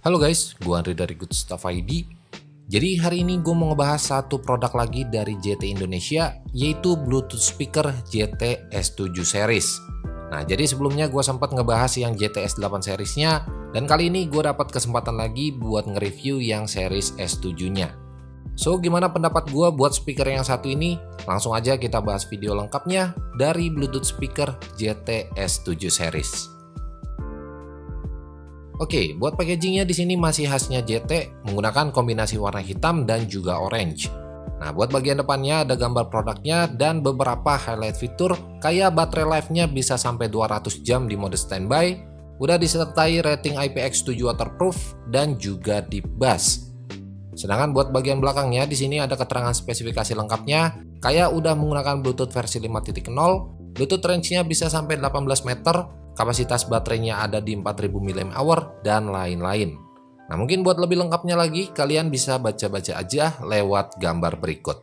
Halo guys, gue Andri dari Good Stuff ID. Jadi hari ini gue mau ngebahas satu produk lagi dari JT Indonesia, yaitu Bluetooth speaker JT S7 series. Nah, jadi sebelumnya gue sempat ngebahas yang JT S8 seriesnya, dan kali ini gue dapat kesempatan lagi buat nge-review yang series S7-nya. So, gimana pendapat gue buat speaker yang satu ini? Langsung aja kita bahas video lengkapnya dari Bluetooth speaker JT S7 series. Oke, buat packagingnya di sini masih khasnya JT, menggunakan kombinasi warna hitam dan juga orange. Nah, buat bagian depannya ada gambar produknya dan beberapa highlight fitur, kayak baterai life-nya bisa sampai 200 jam di mode standby, udah disertai rating IPX7 waterproof dan juga deep bass. Sedangkan buat bagian belakangnya di sini ada keterangan spesifikasi lengkapnya, kayak udah menggunakan Bluetooth versi 5.0, Bluetooth range-nya bisa sampai 18 meter, kapasitas baterainya ada di 4000 mAh, dan lain-lain. Nah, mungkin buat lebih lengkapnya lagi, kalian bisa baca-baca aja lewat gambar berikut.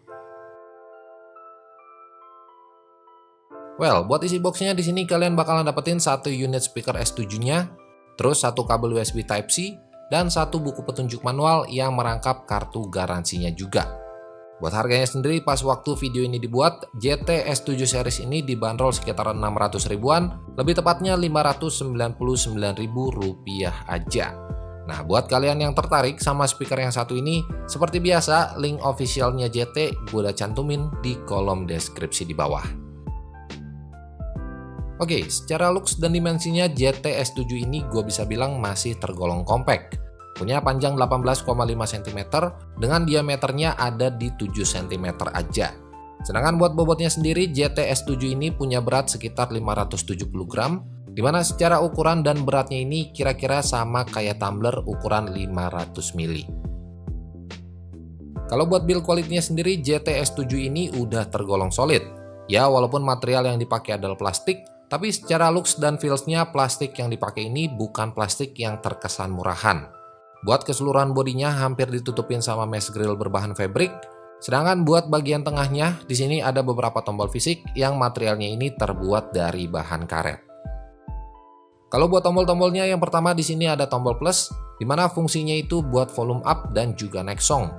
Well, buat isi boxnya di sini kalian bakalan dapetin satu unit speaker S7-nya, terus satu kabel USB Type-C, dan satu buku petunjuk manual yang merangkap kartu garansinya juga. Buat harganya sendiri, pas waktu video ini dibuat, JT S7 series ini dibanderol sekitar 600 ribuan, lebih tepatnya Rp599.000 aja. Nah, buat kalian yang tertarik sama speaker yang satu ini, seperti biasa, link officialnya JT gue udah cantumin di kolom deskripsi di bawah. Oke, secara looks dan dimensinya JT S7 ini gue bisa bilang masih tergolong compact. Punya panjang 18,5 cm dengan diameternya ada di 7 cm aja. Sedangkan buat bobotnya sendiri, JT S7 ini punya berat sekitar 570 gram, dimana secara ukuran dan beratnya ini kira-kira sama kayak tumbler ukuran 500 ml. Kalau buat build quality-nya sendiri, JT S7 ini udah tergolong solid. Ya, walaupun material yang dipakai adalah plastik, tapi secara looks dan feels-nya plastik yang dipakai ini bukan plastik yang terkesan murahan. Buat keseluruhan bodinya hampir ditutupin sama mesh grill berbahan fabric. Sedangkan buat bagian tengahnya, di sini ada beberapa tombol fisik yang materialnya ini terbuat dari bahan karet. Kalau buat tombol-tombolnya, yang pertama di sini ada tombol plus, di mana fungsinya itu buat volume up dan juga next song.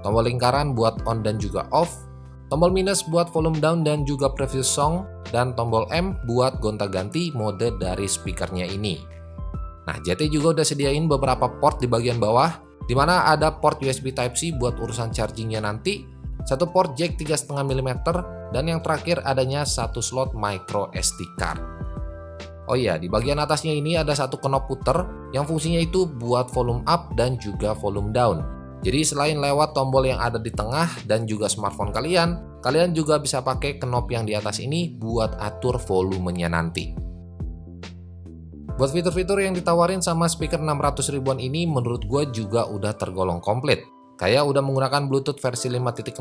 Tombol lingkaran buat on dan juga off. Tombol minus buat volume down dan juga previous song. Dan tombol M buat gonta-ganti mode dari speakernya ini. Nah, JT juga udah sediain beberapa port di bagian bawah, di mana ada port USB Type-C buat urusan chargingnya nanti, satu port jack 3,5 mm, dan yang terakhir adanya satu slot micro SD card. Oh iya, di bagian atasnya ini ada satu knob puter yang fungsinya itu buat volume up dan juga volume down. Jadi selain lewat tombol yang ada di tengah dan juga smartphone kalian juga bisa pakai knob yang di atas ini buat atur volumenya nanti. Buat fitur-fitur yang ditawarin sama speaker 600 ribuan ini menurut gue juga udah tergolong komplit. Kayak udah menggunakan Bluetooth versi 5.0,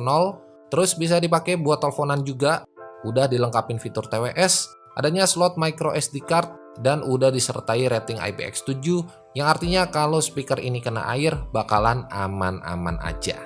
terus bisa dipakai buat teleponan juga, udah dilengkapin fitur TWS, adanya slot micro SD card, dan udah disertai rating IPX7 yang artinya kalau speaker ini kena air bakalan aman-aman aja.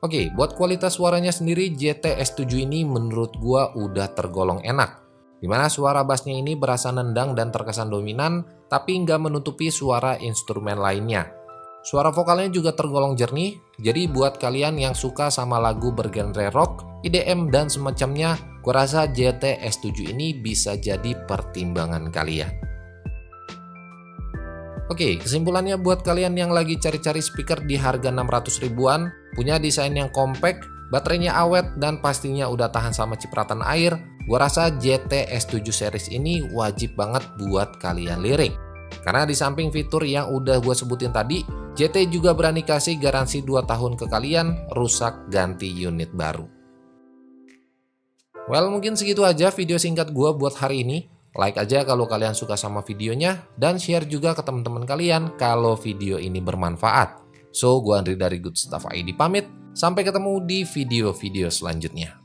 Oke, buat kualitas suaranya sendiri JT S7 ini menurut gua udah tergolong enak. Dimana suara bassnya ini berasa nendang dan terkesan dominan, tapi nggak menutupi suara instrumen lainnya. Suara vokalnya juga tergolong jernih, jadi buat kalian yang suka sama lagu bergenre rock, EDM, dan semacamnya, gua rasa JT S7 ini bisa jadi pertimbangan kalian. Oke, kesimpulannya buat kalian yang lagi cari-cari speaker di harga 600 ribuan, punya desain yang compact, baterainya awet, dan pastinya udah tahan sama cipratan air, gua rasa JT S7 series ini wajib banget buat kalian lirik. Karena di samping fitur yang udah gue sebutin tadi, JT juga berani kasih garansi 2 tahun ke kalian, rusak ganti unit baru. Well, mungkin segitu aja video singkat gue buat hari ini. Like aja kalau kalian suka sama videonya, dan share juga ke teman-teman kalian kalau video ini bermanfaat. So, gue Andri dari Good Stuff ID pamit. Sampai ketemu di video-video selanjutnya.